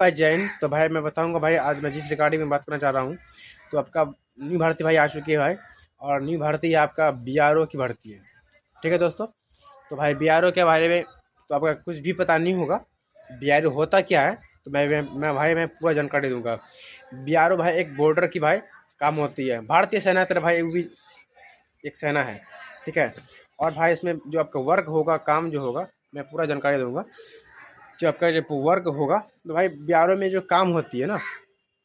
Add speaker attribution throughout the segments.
Speaker 1: भाई जैन, तो भाई मैं बताऊंगा भाई, आज मैं जिस रिगार्डिंग में बात करना चाह रहा हूँ, तो आपका न्यू भर्ती भाई आ चुकी है भाई। और न्यू भर्ती आपका बीआरओ की भर्ती है। ठीक है दोस्तों। तो भाई बीआरओ के बारे में तो आपका कुछ भी पता नहीं होगा। बीआरओ होता क्या है, तो मैं भाई मैं पूरा जानकारी दूंगा। बीआरओ भाई एक बॉर्डर की भाई काम होती है। भारतीय सेना की तरह भाई वो भी एक सेना है। ठीक है। और भाई इसमें जो आपका वर्क होगा, काम जो होगा, मैं पूरा जानकारी दूंगा। जो आपका जब वर्क होगा, तो भाई बीआरओ में जो काम होती है ना,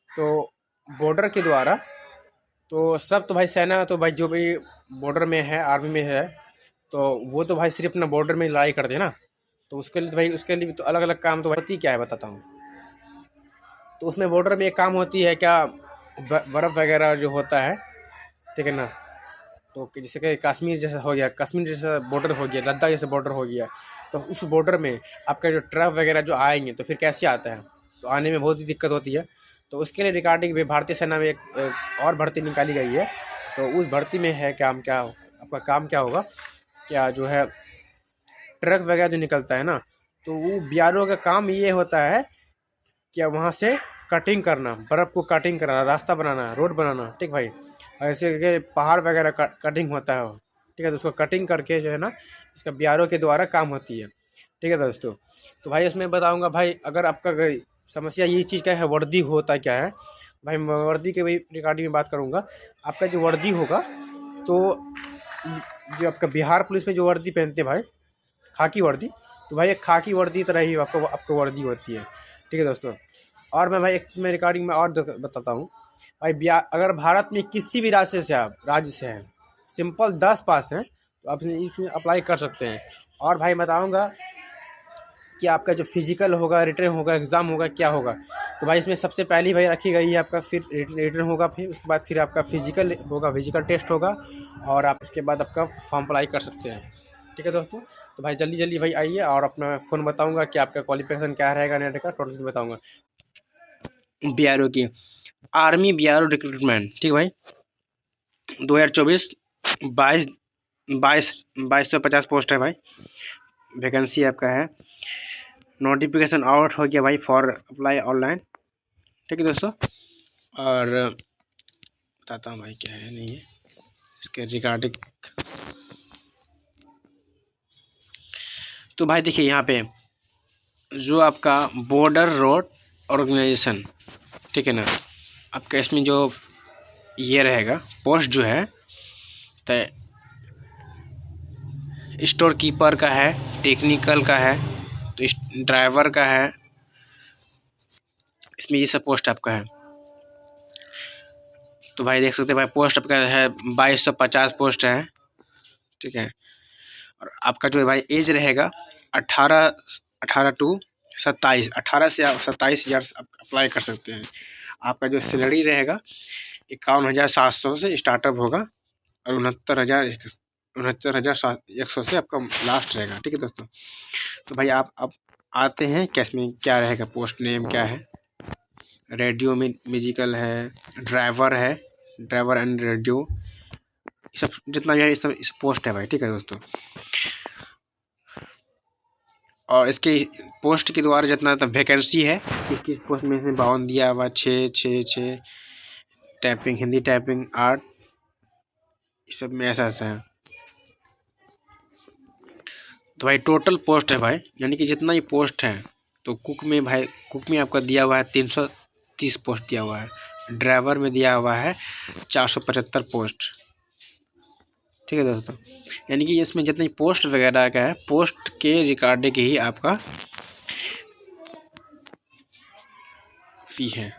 Speaker 1: तो बॉर्डर के द्वारा, तो सब तो भाई सेना, तो भाई जो भी बॉर्डर में है, आर्मी में है, तो वो तो भाई सिर्फ अपना बॉर्डर में लड़ाई करते हैं ना। तो उसके लिए तो भाई, उसके लिए भी तो अलग अलग काम तो भाई होती क्या है बताता हूँ। तो उसमें बॉर्डर में एक काम होती है क्या, बर्फ़ वगैरह जो होता है, ठीक है ना। तो जैसे कि कश्मीर जैसा हो गया, कश्मीर जैसा बॉर्डर हो गया, लद्दाख जैसा बॉर्डर हो गया, तो उस बॉर्डर में आपका जो ट्रक वगैरह जो आएंगे, तो फिर कैसे आता है, तो आने में बहुत ही दिक्कत होती है। तो उसके लिए रिगार्डिंग भी भारतीय सेना में एक और भर्ती निकाली गई है। तो उस भर्ती में है काम क्या, आपका काम क्या होगा, क्या जो है ट्रक वगैरह जो निकलता है ना, तो वो बीआरओ का काम ये होता है कि वहाँ से कटिंग करना, बर्फ़ को कटिंग कराना, रास्ता बनाना, रोड बनाना। ठीक भाई। और ऐसे कि पहाड़ वगैरह कटिंग होता है। ठीक है। तो उसको कटिंग करके जो है ना, इसका बीआरओ के द्वारा काम होती है। ठीक है दोस्तों। तो भाई इसमें बताऊंगा भाई, अगर आपका समस्या ये चीज़ क्या है, वर्दी होता क्या है भाई, मैं वर्दी के भी रिगार्डिंग में बात करूँगा। आपका जो वर्दी होगा, तो जो आपका बिहार पुलिस में जो वर्दी पहनते हैं भाई, खाकी वर्दी, तो भाई एक खाकी वर्दी तरह ही आपको आपको वर्दी होती है। ठीक है दोस्तों। और मैं भाई एक चीज़ में रिगार्डिंग में और बताता हूँ भाई, अगर भारत में किसी भी राज्य से हैं, सिंपल 10 पास हैं, तो आप इसमें अप्लाई कर सकते हैं। और भाई बताऊँगा कि आपका जो फिजिकल होगा, रिटर्न होगा, एग्ज़ाम होगा, क्या होगा, तो भाई इसमें सबसे पहली भाई रखी गई है आपका, फिर रिटर्न होगा, फिर उसके बाद फिर आपका फिजिकल होगा, फिजिकल टेस्ट होगा। और आप उसके बाद आपका फॉर्म अप्लाई कर सकते हैं। ठीक है दोस्तों। तो भाई जल्दी जल्दी भाई आइए, और अपना फ़ोन बताऊंगा कि आपका क्वालिफिकेशन क्या रहेगा, नेट का टोटल बताऊंगा। बीआरओ की, आर्मी बीआरओ रिक्रूटमेंट, ठीक भाई, 2024 22 22 2250 पोस्ट है भाई। वैकेंसी आपका है। नोटिफिकेशन आउट हो गया भाई फॉर अप्लाई ऑनलाइन। ठीक है दोस्तों। और बताता हूँ भाई क्या है नहीं है इसके रिगार्डिंग। तो भाई देखिए यहाँ पे जो आपका बॉर्डर रोड ऑर्गेनाइजेशन, ठीक है ना, आपका इसमें जो ये रहेगा पोस्ट जो है, तो स्टोर कीपर का है, टेक्निकल का है, तो ड्राइवर का है, इसमें ये सब पोस्ट आपका है। तो भाई देख सकते हैं भाई, पोस्ट आपका है 2250 पोस्ट है। ठीक है। और आपका जो है भाई एज रहेगा 18 18 टू 27, 18 से आप 27 ईयर्स आप अप्लाई कर सकते हैं। आपका जो सैलरी रहेगा 51,700 से स्टार्टअप होगा, और 69,100 से आपका लास्ट रहेगा। ठीक है दोस्तों। तो भाई आप अब आते हैं कैश में क्या रहेगा, पोस्ट नेम क्या है, रेडियो में म्यूजिकल है, ड्राइवर है, ड्राइवर एंड रेडियो, सब जितना भी है इस पोस्ट है भाई। ठीक है दोस्तों। और इसके पोस्ट के द्वारा जितना तो वैकेंसी है, किस पोस्ट में इसमें 52 दिया हुआ, 6 टाइपिंग, हिंदी टाइपिंग, आर्ट, इस सब में ऐसा ऐसा है। तो भाई टोटल पोस्ट है भाई, यानी कि जितना ही पोस्ट है, तो कुक में भाई, कुक में आपका दिया हुआ है 330 पोस्ट दिया हुआ है। ड्राइवर में दिया हुआ है 475 पोस्ट। ठीक है दोस्तों। यानी कि इसमें जितनी पोस्ट वगैरह का है, पोस्ट के रिगार्डिंग ही आपका फी है।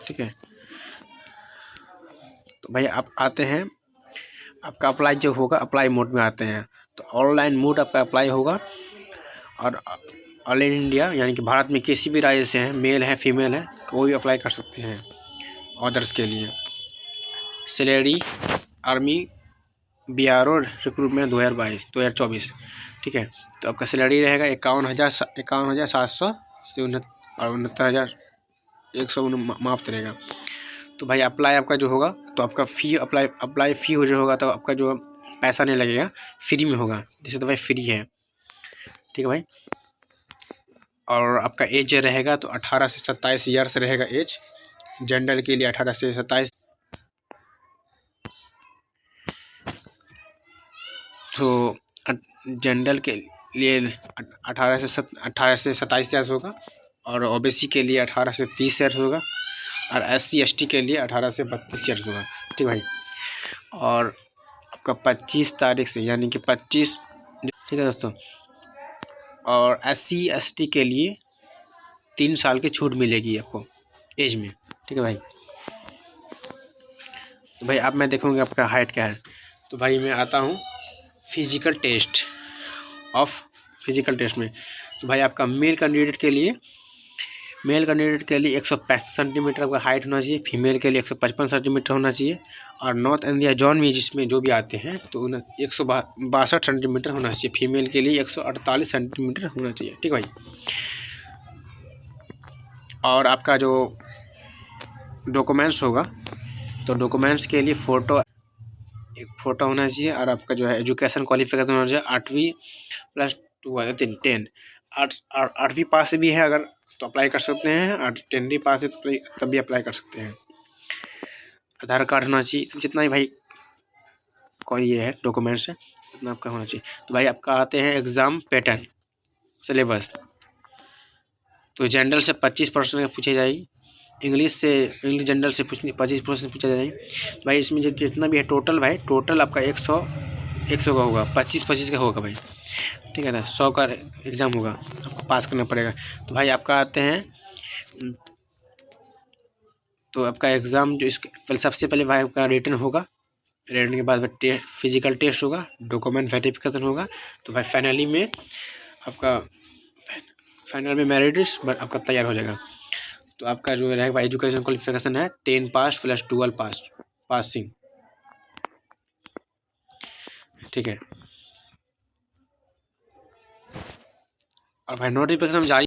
Speaker 1: ठीक है। तो भाई आप आते हैं, आपका अप्लाई जो होगा, अप्लाई मोड में आते हैं, तो ऑनलाइन मोड आपका अप्लाई होगा। और ऑल इंडिया यानी कि भारत में किसी भी राज्य से हैं, मेल है फीमेल है, कोई भी अप्लाई कर सकते हैं अदर्स के लिए। Salary army BRO recruitment 2024। ठीक है। तो आपका सैलरी रहेगा 51,700 से 69,100 माफ रहेगा। तो भाई अप्लाई आपका जो होगा, तो आपका फ़ी अप्लाई फ़ी हो जो होगा, तो आपका जो पैसा नहीं लगेगा, फ्री में होगा, जैसे तो भाई फ्री है। ठीक है भाई। और आपका एज रहेगा तो 18 से 27 ईयर्स रहेगा एज। जनरल के लिए 18 से 27। तो जनरल के लिए 18 से 27 ईयर्स होगा, और ओबीसी के लिए 18 से 30 ईयर्स होगा, और SC ST के लिए 18 से 32 ईयर्स होगा। ठीक भाई। और आपका 25 तारीख से यानी कि 25, ठीक है दोस्तों। और SC ST के लिए 3 साल की छूट मिलेगी आपको एज में। ठीक है भाई। तो भाई अब मैं देखूँगा आपका हाइट क्या है। तो भाई मैं आता हूँ फिजिकल टेस्ट में। तो भाई आपका मेल कैंडिडेट के लिए 165 सेंटीमीटर आपका हाइट होना चाहिए। फीमेल के लिए 155 सेंटीमीटर होना चाहिए। और नॉर्थ इंडिया जोन में जिसमें जो भी आते हैं तो उन्हें 162 सेंटीमीटर होना चाहिए। फीमेल के लिए 148 सेंटीमीटर होना चाहिए। ठीक भाई। और आपका जो डॉक्यूमेंट्स होगा, तो डॉक्यूमेंट्स के लिए एक फ़ोटो होना चाहिए। और आपका जो है एजुकेशन क्वालिफिकेशन होना चाहिए 8वीं + 2 10 8वीं पास भी है अगर तो अप्लाई कर सकते हैं, और 10वीं पास है तो तब भी अप्लाई कर सकते हैं। आधार कार्ड होना चाहिए। तो जितना ही भाई कोई ये है डॉक्यूमेंट्स है उतना आपका होना चाहिए। तो भाई आपका आते हैं एग्ज़ाम पैटर्न सिलेबस। तो जनरल से 25% पूछी जाएगी। इंग्लिश जनरल से 25% पूछा जाएगी। तो भाई इसमें जितना भी है टोटल आपका 100 का होगा, 25 का होगा भाई। ठीक है ना। 100 का एग्ज़ाम होगा, आपको पास करना पड़ेगा। तो भाई आपका आते हैं, तो आपका एग्ज़ाम जो पहले सबसे पहले भाई आपका रिटन होगा। रिटन के बाद फिजिकल टेस्ट होगा, डॉक्यूमेंट वेरिफिकेशन होगा। तो भाई फाइनल में मेरिट लिस्ट आपका तैयार हो जाएगा। तो आपका जो रहेगा एजुकेशन क्वालिफिकेशन है 10 पास + 12 पासिंग। ठीक है। और भाई नोटिफिकेशन जारी